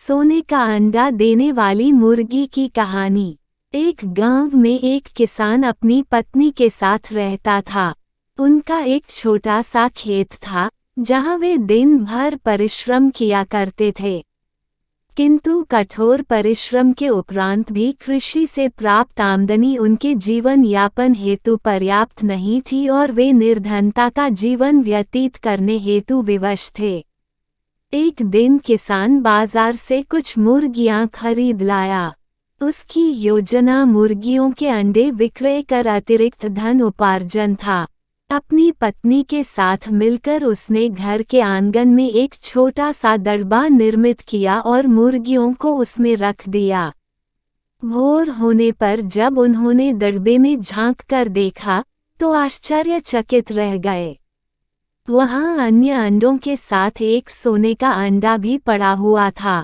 सोने का अंडा देने वाली मुर्गी की कहानी। एक गांव में एक किसान अपनी पत्नी के साथ रहता था। उनका एक छोटा सा खेत था जहां वे दिन भर परिश्रम किया करते थे। किंतु कठोर परिश्रम के उपरांत भी कृषि से प्राप्त आमदनी उनके जीवन यापन हेतु पर्याप्त नहीं थी और वे निर्धनता का जीवन व्यतीत करने हेतु विवश थे। एक दिन किसान बाजार से कुछ मुर्गियां खरीद लाया। उसकी योजना मुर्गियों के अंडे विक्रय कर अतिरिक्त धन उपार्जन था। अपनी पत्नी के साथ मिलकर उसने घर के आंगन में एक छोटा सा दड़बा निर्मित किया और मुर्गियों को उसमें रख दिया। भोर होने पर जब उन्होंने दड़बे में झांक कर देखा तो आश्चर्यचकित रह गए। वहां अन्य अंडों के साथ एक सोने का अंडा भी पड़ा हुआ था।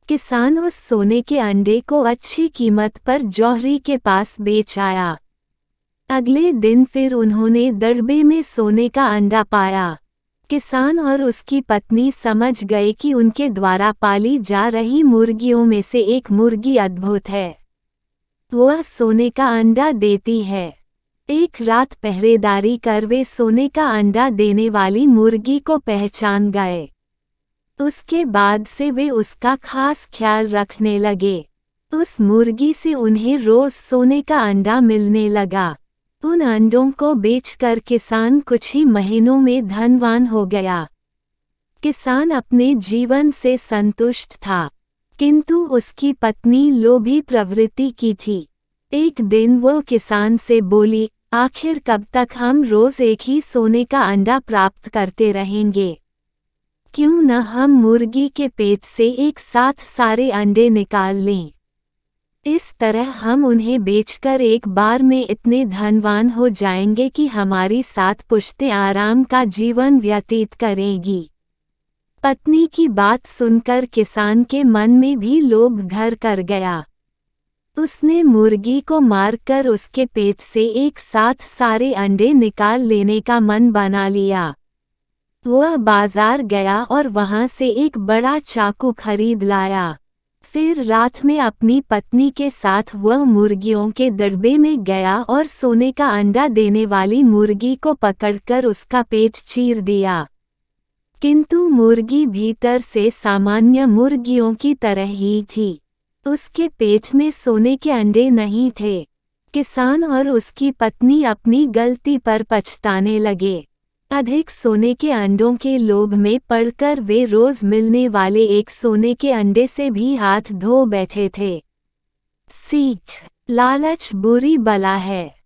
किसान उस सोने के अंडे को अच्छी कीमत पर जौहरी के पास बेच आया। अगले दिन फिर उन्होंने दड़बे में सोने का अंडा पाया। किसान और उसकी पत्नी समझ गए कि उनके द्वारा पाली जा रही मुर्गियों में से एक मुर्गी अद्भुत है। वह सोने का अंडा देती है। एक रात पहरेदारी कर वे सोने का अंडा देने वाली मुर्गी को पहचान गए। उसके बाद से वे उसका खास ख्याल रखने लगे। उस मुर्गी से उन्हें रोज सोने का अंडा मिलने लगा। उन अंडों को बेचकर किसान कुछ ही महीनों में धनवान हो गया। किसान अपने जीवन से संतुष्ट था, किंतु उसकी पत्नी लोभी प्रवृत्ति की थी। एक दिन वो किसान से बोली, आखिर कब तक हम रोज एक ही सोने का अंडा प्राप्त करते रहेंगे? क्यों न हम मुर्गी के पेट से एक साथ सारे अंडे निकाल लें। इस तरह हम उन्हें बेचकर एक बार में इतने धनवान हो जाएंगे कि हमारी 7 पुश्तें आराम का जीवन व्यतीत करेंगी। पत्नी की बात सुनकर किसान के मन में भी लोभ घर कर गया। उसने मुर्गी को मारकर उसके पेट से एक साथ सारे अंडे निकाल लेने का मन बना लिया। वह बाजार गया और वहां से एक बड़ा चाकू खरीद लाया। फिर रात में अपनी पत्नी के साथ वह मुर्गियों के दड़बे में गया और सोने का अंडा देने वाली मुर्गी को पकड़कर उसका पेट चीर दिया। किंतु मुर्गी भीतर से सामान्य मुर्गियों की तरह ही थी। उसके पेट में सोने के अंडे नहीं थे। किसान और उसकी पत्नी अपनी गलती पर पछताने लगे। अधिक सोने के अंडों के लोभ में पड़कर वे रोज मिलने वाले एक सोने के अंडे से भी हाथ धो बैठे थे। सीख: लालच बुरी बला है।